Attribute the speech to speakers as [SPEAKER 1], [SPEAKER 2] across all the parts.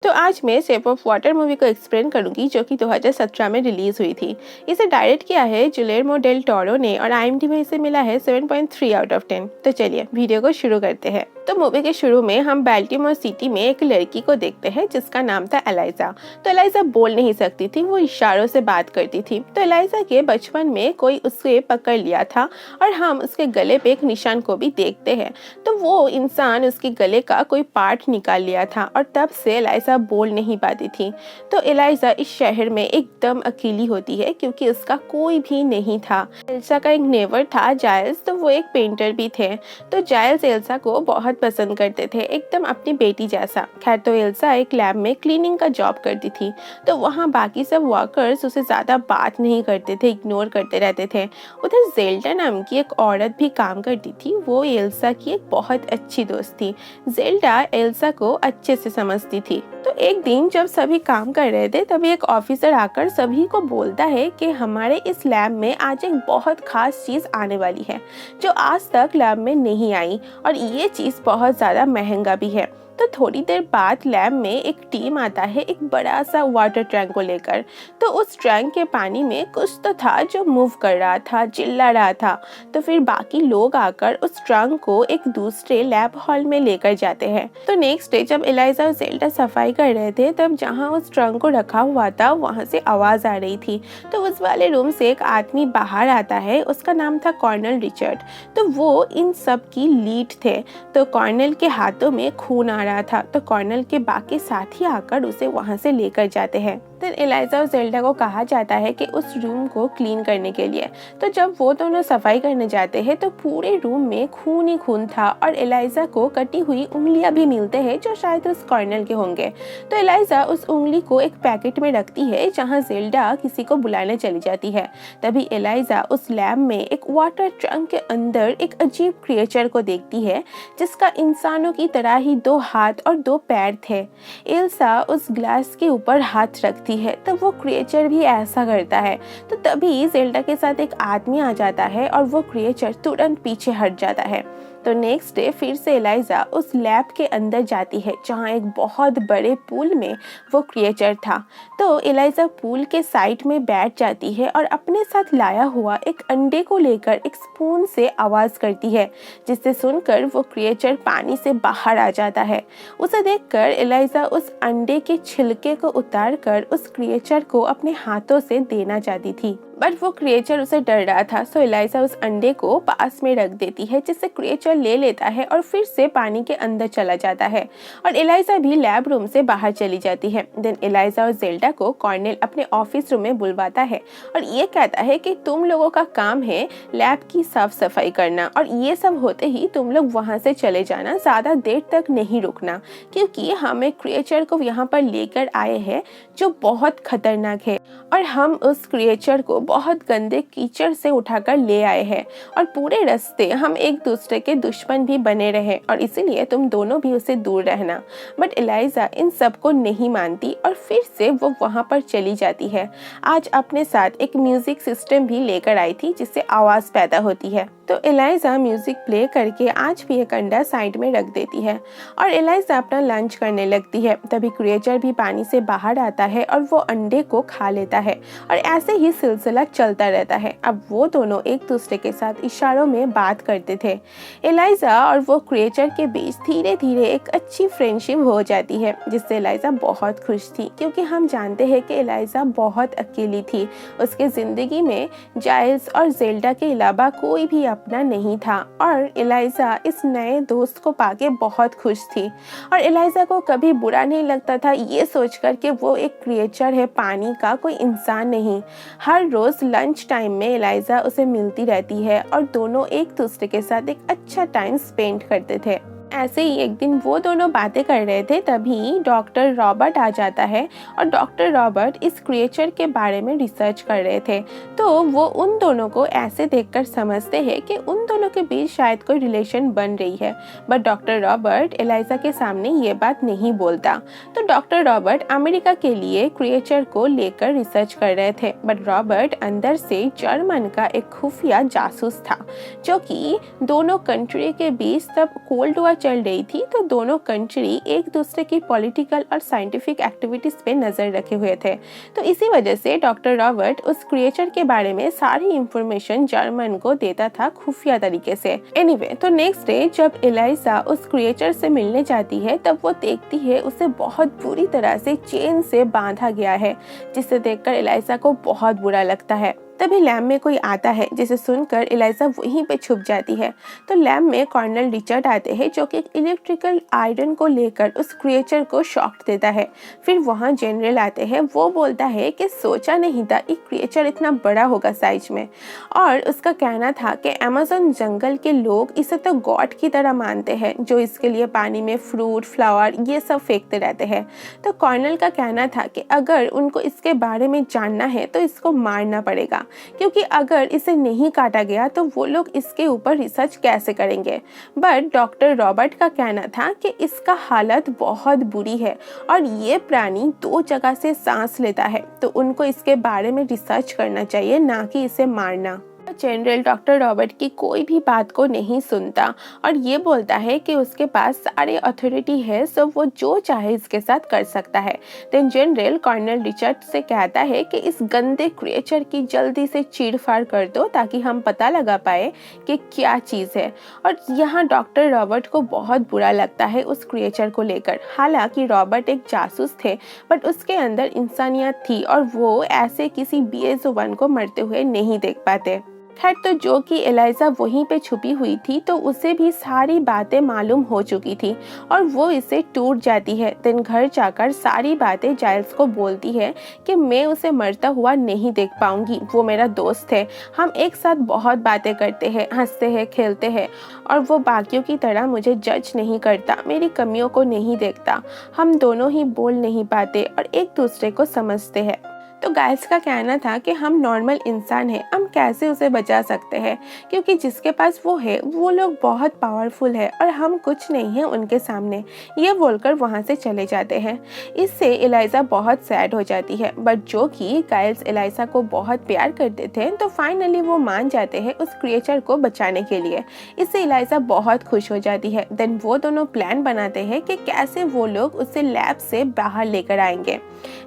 [SPEAKER 1] तो आज मैं शेप ऑफ वाटर मूवी को एक्सप्लेन करूंगी जो कि 2017 में रिलीज हुई थी। इसे डायरेक्ट किया है गिलेर्मो डेल टोरो ने और IMDb में इसे मिला है 7.3 आउट ऑफ 10। तो चलिए वीडियो को शुरू करते हैं। तो मूवी के शुरू में हम बाल्टीमोर सिटी में एक लड़की को देखते हैं जिसका नाम था एलाइजा। तो एलाइजा बोल नहीं सकती थी, वो इशारों से बात करती थी। तो एलाइजा के बचपन में कोई उसे पकड़ लिया था और हम उसके गले पे एक निशान को भी देखते हैं। तो वो इंसान उसके गले का कोई पार्ट निकाल लिया था और तब से एलाइजा बोल नहीं पाती थी। तो एलाइजा इस शहर में एकदम अकेली होती है क्योंकि उसका कोई भी नहीं था। एल्सा का एक नेबर था जाइल्स, तो वो एक पेंटर भी थे। तो जाइल्स एल्सा को बहुत पसंद करते थे, एकदम अपनी बेटी जैसा। खैर, तो एल्सा एक लैब में क्लीनिंग का जॉब करती थी। तो वहाँ बाकी सब वर्कर्स उसे ज़्यादा बात नहीं करते थे, इग्नोर करते रहते थे। उधर जेल्डा नाम की एक औरत भी काम करती थी, वो एल्सा की एक बहुत अच्छी दोस्त थी। जेल्डा एल्सा को अच्छे से समझती थी। तो एक दिन जब सभी काम कर रहे थे तभी एक ऑफिसर आकर सभी को बोलता है कि हमारे इस लैब में आज एक बहुत खास चीज़ आने वाली है जो आज तक लैब में नहीं आई, और ये चीज़ बहुत ज़्यादा महंगा भी है। तो थोड़ी देर बाद लैब में एक टीम आता है एक बड़ा सा वाटर टैंक को लेकर। तो उस टैंक के पानी में कुछ तो था जो मूव कर रहा था, चिल्ला रहा था। तो फिर बाकी लोग आकर उस ट्रंक को एक दूसरे लैब हॉल में लेकर जाते हैं। तो नेक्स्ट डे जब एलाइजा और जेल्डा सफाई कर रहे थे तब जहाँ उस ट्रंक को रखा हुआ था वहाँ से आवाज़ आ रही थी। तो उस वाले रूम से एक आदमी बाहर आता है, उसका नाम था कर्नल रिचर्ड। तो वो इन सब की लीड थे। तो कर्नल के हाथों में खून आ रहा था, तो कर्नल के बाकी साथी आकर उसे वहां से लेकर जाते हैं। फिर एलाइजा और जेल्डा को कहा जाता है कि उस रूम को क्लीन करने के लिए। तो जब वो दोनों सफाई करने जाते हैं तो पूरे रूम में खून ही खून था और एलाइजा को कटी हुई उंगलियां भी मिलते हैं जो शायद उस कर्नल के होंगे। तो एलाइजा उस उंगली को एक पैकेट में रखती है जहाँ जेल्डा किसी को बुलाने चली जाती है। तभी एलाइजा उस लैब में एक वाटर ट्रंक के अंदर एक अजीब क्रिएचर को देखती है जिसका इंसानों की तरह ही 2 हाथ और 2 पैर थे। एल्सा उस ग्लास के ऊपर हाथ रखती है तब वो क्रिएचर भी ऐसा करता है। तो तभी जेल्डा के साथ एक आदमी आ जाता है और वो क्रिएचर तुरंत पीछे हट जाता है। तो नेक्स्ट डे फिर से एलाइजा उस लैब के अंदर जाती है जहाँ एक बहुत बड़े पूल में वो क्रिएचर था। तो एलाइजा पूल के साइड में बैठ जाती है और अपने साथ लाया हुआ एक अंडे को लेकर एक स्पून से आवाज़ करती है, जिससे सुनकर वो क्रिएचर पानी से बाहर आ जाता है। उसे देखकर एलाइजा उस अंडे के छिलके को उतार कर उस क्रिएचर को अपने हाथों से देना चाहती थी, बट वो क्रिएचर उसे डर रहा था। सो एलाइजा उस अंडे को पास में रख देती है जिससे क्रिएचर ले लेता है और फिर से पानी के अंदर चला जाता है और एलाइजा भी लैब रूम से बाहर चली जाती है। देन एलाइजा और जेल्डा को कर्नल अपने ऑफिस रूम में बुलवाता है और ये कहता है कि तुम लोगों का काम है लैब की साफ सफाई करना और ये सब होते ही तुम लोग वहाँ से चले जाना, ज़्यादा देर तक नहीं रुकना, क्योंकि हम एक क्रिएचर को यहाँ पर लेकर आए हैं जो बहुत खतरनाक है और हम उस क्रिएचर को बहुत गंदे कीचड़ से उठाकर ले आए हैं और पूरे रास्ते हम एक दूसरे के दुश्मन भी बने रहे और इसीलिए तुम दोनों भी उससे दूर रहना। बट एलाइजा इन सब को नहीं मानती और फिर से वो वहाँ पर चली जाती है। आज अपने साथ एक म्यूजिक सिस्टम भी लेकर आई थी जिससे आवाज़ पैदा होती है। तो एलाइजा म्यूजिक प्ले करके आज भी एक अंडा साइड में रख देती है और एलाइजा अपना लंच करने लगती है। तभी क्रिएचर भी पानी से बाहर आता है और वो अंडे को खा लेता है और ऐसे ही सिलसिला चलता रहता है। अब वो दोनों एक दूसरे के साथ इशारों में बात करते थे। एलाइजा और वो क्रिएचर के बीच धीरे धीरे एक अच्छी फ्रेंडशिप हो जाती है जिससे एलाइजा बहुत खुश थी, क्योंकि हम जानते हैं कि एलाइजा बहुत अकेली थी। उसके ज़िंदगी में जाइल्स और जेल्डा के अलावा कोई भी अपना नहीं था और एलाइजा इस नए दोस्त को पाके बहुत खुश थी और एलाइजा को कभी बुरा नहीं लगता था ये सोचकर कि वो एक क्रिएचर है, पानी का कोई इंसान नहीं। हर रोज़ लंच टाइम में एलाइजा उसे मिलती रहती है और दोनों एक दूसरे के साथ एक अच्छा टाइम स्पेंड करते थे। ऐसे ही एक दिन वो दोनों बातें कर रहे थे तभी डॉक्टर रॉबर्ट आ जाता है और डॉक्टर रॉबर्ट इस क्रिएचर के बारे में रिसर्च कर रहे थे। तो वो उन दोनों को ऐसे देखकर समझते हैं कि उन दोनों के बीच शायद कोई रिलेशन बन रही है, बट डॉक्टर रॉबर्ट एलाइजा के सामने ये बात नहीं बोलता। तो डॉक्टर रॉबर्ट अमेरिका के लिए क्रिएचर को लेकर रिसर्च कर रहे थे, बट रॉबर्ट अंदर से जर्मन का एक खुफिया जासूस था जो कि दोनों कंट्री के बीच तब कोल्ड वॉर चल रही थी तो दोनों कंट्री एक दूसरे की पॉलिटिकल और साइंटिफिक एक्टिविटीज पे नजर रखे हुए थे। तो इसी वजह से डॉक्टर रॉबर्ट उस क्रिएचर के बारे में सारी इंफॉर्मेशन जर्मन को देता था खुफिया तरीके से। एनीवे, तो नेक्स्ट डे जब एलिजा उस क्रिएचर से मिलने जाती है तब वो देखती है उसे बहुत बुरी तरह से चेन से बांधा गया है, जिसे देखकर एलिजा को बहुत बुरा लगता है। तभी लैब में कोई आता है, जिसे सुनकर एलिजा वहीं पे छुप जाती है। तो लैब में कर्नल रिचर्ड आते हैं जो कि एक इलेक्ट्रिकल आयरन को लेकर उस क्रिएचर को शॉक देता है। फिर वहाँ जनरल आते हैं, वो बोलता है कि सोचा नहीं था एक क्रिएचर इतना बड़ा होगा साइज में, और उसका कहना था कि अमेज़न जंगल के लोग इसे तो गॉड की तरह मानते हैं, जो इसके लिए पानी में फ्रूट फ्लावर ये सब फेंकते रहते हैं। तो कर्नल का कहना था कि अगर उनको इसके बारे में जानना है तो इसको मारना पड़ेगा, क्योंकि अगर इसे नहीं काटा गया तो वो लोग इसके ऊपर रिसर्च कैसे करेंगे। बट डॉक्टर रॉबर्ट का कहना था कि इसका हालत बहुत बुरी है और ये प्राणी 2 जगह से सांस लेता है, तो उनको इसके बारे में रिसर्च करना चाहिए, ना कि इसे मारना। जनरल डॉक्टर रॉबर्ट की कोई भी बात को नहीं सुनता और ये बोलता है कि उसके पास सारे अथॉरिटी है, सो वो जो चाहे इसके साथ कर सकता है। देन जनरल कर्नल रिचर्ड से कहता है कि इस गंदे क्रिएचर की जल्दी से चीर-फाड़ कर दो ताकि हम पता लगा पाए कि क्या चीज़ है। और यहाँ डॉक्टर रॉबर्ट को बहुत बुरा लगता है उस क्रिएचर को लेकर। हालांकि रॉबर्ट एक जासूस थे, बट उसके अंदर इंसानियत थी और वो ऐसे किसी BSO-1 को मरते हुए नहीं देख पाते। खैर, तो जो कि एलिजा वहीं पे छुपी हुई थी तो उसे भी सारी बातें मालूम हो चुकी थी और वो इसे टूट जाती है। दिन घर जाकर सारी बातें जाइल्स को बोलती है कि मैं उसे मरता हुआ नहीं देख पाऊंगी, वो मेरा दोस्त है, हम एक साथ बहुत बातें करते हैं, हंसते हैं, खेलते हैं, और वो बाकियों की तरह मुझे जज नहीं करता, मेरी कमियों को नहीं देखता, हम दोनों ही बोल नहीं पाते और एक दूसरे को समझते हैं। तो गाइस का कहना था कि हम नॉर्मल इंसान हैं, हम कैसे उसे बचा सकते हैं, क्योंकि जिसके पास वो है वो लोग बहुत पावरफुल है और हम कुछ नहीं है उनके सामने। ये बोलकर वहाँ से चले जाते हैं। इससे एलिजा बहुत सैड हो जाती है, बट जो कि गाइस एलिजा को बहुत प्यार करते थे तो फाइनली वो मान जाते हैं उस क्रिएचर को बचाने के लिए। इससे एलिजा बहुत खुश हो जाती है। देन वो दोनों प्लान बनाते हैं कि कैसे वो लोग उसे लैब से बाहर लेकर आएंगे।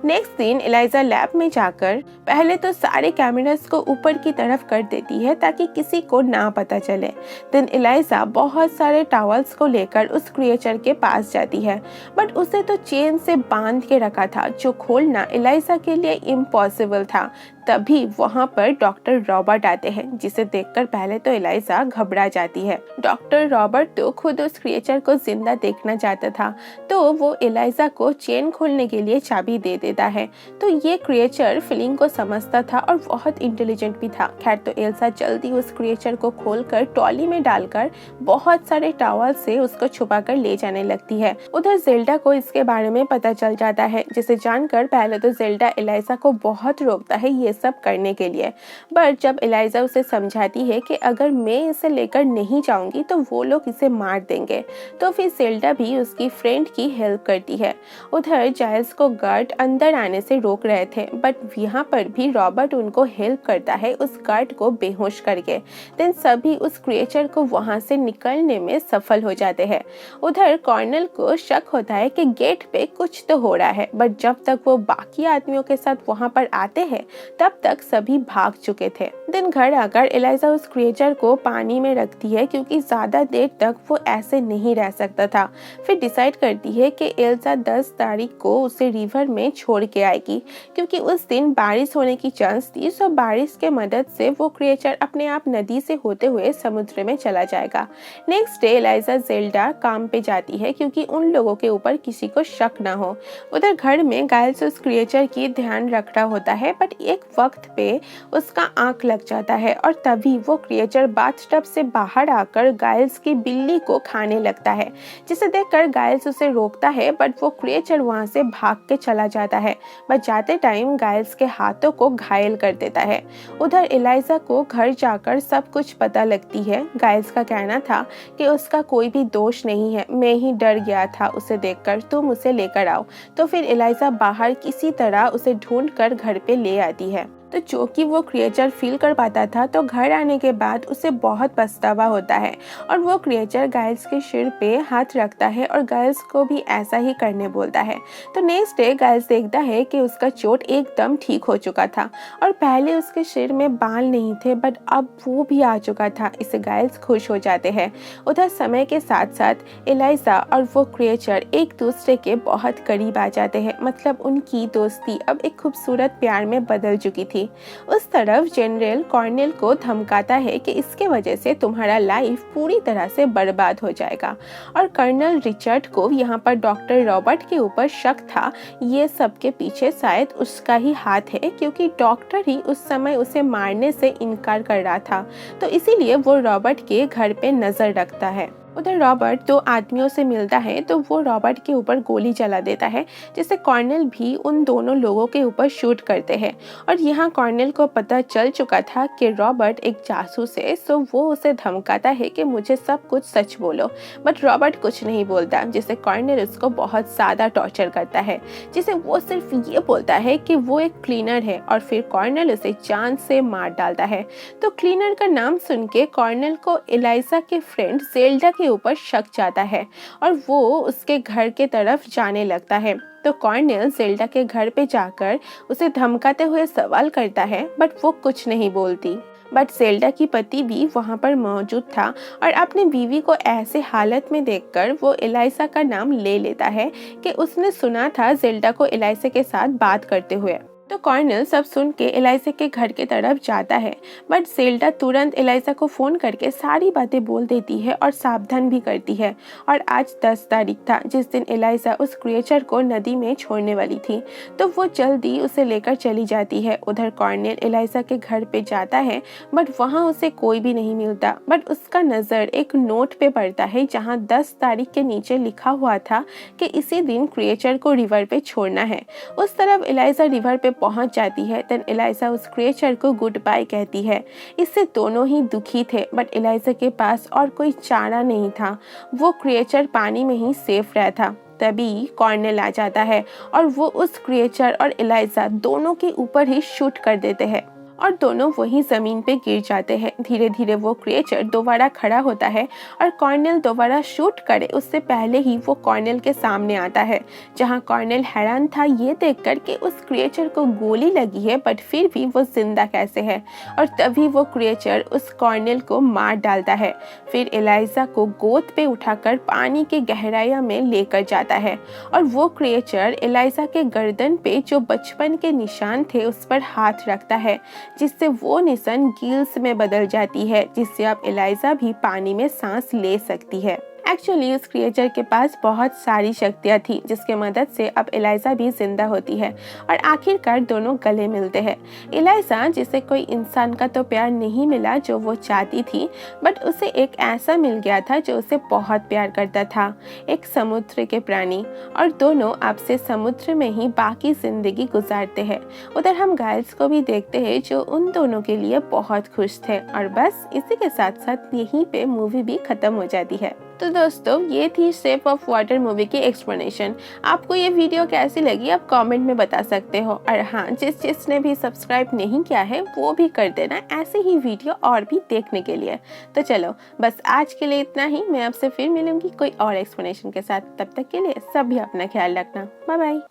[SPEAKER 1] नेक्स्ट दिन एलिजा लैब में जाकर पहले तो सारे कैमरास को ऊपर की तरफ कर देती है ताकि किसी को ना पता चले। देन एलिजा बहुत सारे टॉवल्स को लेकर उस क्रिएचर के पास जाती है, बट उसे तो चेन से बांध के रखा था, जो खोलना एलिजा के लिए इम्पॉसिबल था। तभी वहाँ पर डॉक्टर रॉबर्ट आते हैं, जिसे देखकर पहले तो एलिजा घबरा जाती है। डॉक्टर रॉबर्ट तो खुद उस क्रिएचर को जिंदा देखना चाहता था, तो वो एलिजा को चेन खोलने के लिए चाबी दे देता है। तो ये क्रिएचर फीलिंग को समझता था और बहुत इंटेलिजेंट भी था। खैर, तो एल्सा जल्दी उस क्रिएचर को खोलकर ट्रॉली में डालकर बहुत सारे टॉवल से उसको छुपाकर ले जाने लगती है। उधर जेल्डा को इसके बारे में पता चल जाता है, जिसे जानकर पहले तो जेल्डा एलिजा को बहुत रोकता है ये सब करने के लिए। बट जब एलिजा उसे समझाती है कि अगर मैं इसे लेकर नहीं जाऊंगी तो वो लोग इसे मार देंगे, तो फिर जेल्डा भी उसकी फ्रेंड की हेल्प करती है। उधर जाइल्स को गार्ड अंदर आने से रोक रहे थे, बट यहाँ पर भी रॉबर्ट उनको हेल्प करता है उस गार्ड को बेहोश करके। देन सभी उस क्रिएचर को वहां से निकलने में सफल हो जाते हैं। उधर कर्नल को शक होता है कि गेट पे कुछ तो हो रहा है, बट जब तक वो बाकी आदमियों के साथ वहां पर आते हैं तब तक सभी भाग चुके थे। दिन घर आकर एलिजा उस क्रिएचर को पानी में रखती है, क्योंकि ज्यादा देर तक वो ऐसे नहीं रह सकता था। फिर डिसाइड करती है कि एल्सा 10 तारीख को उसे रिवर में छोड़ के आएगी, क्योंकि उस दिन बारिश होने की चांस थी। सो बारिश के मदद से वो क्रिएचर अपने आप नदी से होते हुए समुद्र में चला जाएगा। नेक्स्ट डे एलिजा जेल्डा काम पे जाती है, क्योंकि उन लोगों के ऊपर किसी को शक ना हो। उधर घर में गाइल्स उस क्रिएचर की ध्यान रख रहा होता है, बट एक वक्त पे उसका आंख लग जाता है और तभी वो क्रिएचर बाथटब से बाहर आकर गाइल्स की बिल्ली को खाने लगता है, जिसे देखकर गाइल्स उसे रोकता है, बट वो क्रिएचर वहां से भाग के चला जाता है। बट जाते टाइम गाइल्स के हाथों को घायल कर देता है। उधर एलिजा को घर जाकर सब कुछ पता लगती है। गाइल्स का कहना था कि उसका कोई भी दोष नहीं है, मैं ही डर गया था उसे देखकर, तुम उसे लेकर आओ। तो फिर एलिजा बाहर किसी तरह उसे ढूंढकर घर पे ले आती है। तो जो कि वो क्रिएचर फील कर पाता था, तो घर आने के बाद उसे बहुत पछतावा होता है और वो क्रिएचर गाइल्स के सिर पे हाथ रखता है और गाइल्स को भी ऐसा ही करने बोलता है। तो नेक्स्ट डे गाइल्स देखता है कि उसका चोट एकदम ठीक हो चुका था और पहले उसके सिर में बाल नहीं थे, बट अब वो भी आ चुका था। इससे गाइल्स खुश हो जाते हैं। उधर समय के साथ साथ एलाइजा और वो क्रिएचर एक दूसरे के बहुत करीब आ जाते हैं, मतलब उनकी दोस्ती अब एक खूबसूरत प्यार में बदल चुकी थी। उस तरफ जनरल कॉर्नेल को धमकाता है कि इसके वजह से तुम्हारा लाइफ पूरी तरह से बर्बाद हो जाएगा और कर्नल रिचर्ड को यहाँ पर डॉक्टर रॉबर्ट के ऊपर शक था। ये सब के पीछे शायद उसका ही हाथ है, क्योंकि डॉक्टर ही उस समय उसे मारने से इनकार कर रहा था, तो इसीलिए वो रॉबर्ट के घर पे नजर रखता है। उधर रॉबर्ट दो आदमियों से मिलता है तो वो रॉबर्ट के ऊपर गोली चला देता है, जिससे कॉर्नेल भी उन दोनों लोगों के ऊपर शूट करते हैं। और यहाँ कॉर्नेल को पता चल चुका था कि रॉबर्ट एक जासूस है, सो वो उसे धमकाता है कि मुझे सब कुछ सच बोलो, बट रॉबर्ट कुछ नहीं बोलता, जिससे कॉर्नेल उसको बहुत ज़्यादा टॉर्चर करता है, जिसे वो सिर्फ ये बोलता है कि वो एक क्लीनर है और फिर कॉर्नेल उसे जान से मार डालता है। तो क्लीनर का नाम सुन के कॉर्नेल को एलाइजा के फ्रेंड जेल्डा के ऊपर शक जाता है और वो उसके घर के तरफ जाने लगता है। तो कॉर्नेल जेल्डा के घर पे जाकर उसे धमकाते हुए सवाल करता है, बट वो कुछ नहीं बोलती। बट जेल्डा की पति भी वहाँ पर मौजूद था और अपनी बीवी को ऐसे हालत में देखकर वो एलाइजा का नाम ले लेता है कि उसने सुना था जेल्डा को एलाइजा के साथ बात करते हुए। तो कॉर्नेल सब सुन के एलाइजा के घर के तरफ जाता है, बट जेल्डा तुरंत एलाइजा को फोन करके सारी बातें बोल देती है और सावधान भी करती है। और आज 10 तारीख था, जिस दिन एलाइजा उस क्रिएचर को नदी में छोड़ने वाली थी, तो वो जल्दी उसे लेकर चली जाती है। उधर कॉर्नेल एलाइजा के घर पे जाता है, बट वहाँ उसे कोई भी नहीं मिलता, बट उसका नज़र एक नोट पे पड़ता है जहाँ 10 तारीख के नीचे लिखा हुआ था कि इसी दिन क्रिएचर को रिवर पे छोड़ना है। उस तरफ एलाइजा रिवर पे पहुंच जाती है। देन एलाइजा उस क्रिएचर को गुड बाय कहती है। इससे दोनों ही दुखी थे, बट एलाइजा के पास और कोई चारा नहीं था। वो क्रिएचर पानी में ही सेफ रहा था। तभी कॉर्नेल आ जाता है और वो उस क्रिएचर और एलाइजा दोनों के ऊपर ही शूट कर देते हैं और दोनों वही जमीन पे गिर जाते हैं। धीरे धीरे वो क्रिएचर दोबारा खड़ा होता है और कॉर्नेल दोबारा शूट करे उससे पहले ही वो कॉर्नेल के सामने आता है, जहां कॉर्नेल हैरान था ये देखकर कि उस क्रिएचर को गोली लगी है, बट फिर भी वो जिंदा कैसे है। और तभी वो क्रिएचर उस कॉर्नेल को मार डालता है। फिर एलाइजा को गोद पे उठाकर पानी के गहराइयों में लेकर जाता है और वो क्रिएचर एलाइजा के गर्दन पे जो बचपन के निशान थे उस पर हाथ रखता है, जिससे वो निशान गिल्स में बदल जाती है, जिससे अब एलाइजा भी पानी में सांस ले सकती है। एक्चुअली उस क्रिएचर के पास बहुत सारी शक्तियाँ थी, जिसके मदद से अब एलाइजा भी जिंदा होती है और आखिरकार दोनों गले मिलते हैं। एलाइजा, जिसे कोई इंसान का तो प्यार नहीं मिला जो वो चाहती थी, बट उसे एक ऐसा मिल गया था जो उसे बहुत प्यार करता था, एक समुद्र के प्राणी, और दोनों अब से समुद्र में ही बाकी जिंदगी गुजारते हैं। उधर हम गाइल्स को भी देखते हैं जो उन दोनों के लिए बहुत खुश थे। और बस इसी के साथ साथ यहीं पे मूवी भी खत्म हो जाती है। तो दोस्तों, ये थी शेप ऑफ वाटर मूवी की एक्सप्लेनेशन। आपको ये वीडियो कैसी लगी आप कमेंट में बता सकते हो। और हाँ, जिसने भी सब्सक्राइब नहीं किया है वो भी कर देना, ऐसे ही वीडियो और भी देखने के लिए। तो चलो, बस आज के लिए इतना ही। मैं आपसे फिर मिलूंगी कोई और एक्सप्लेनेशन के साथ। तब तक के लिए सभी अपना ख्याल रखना। Bye bye.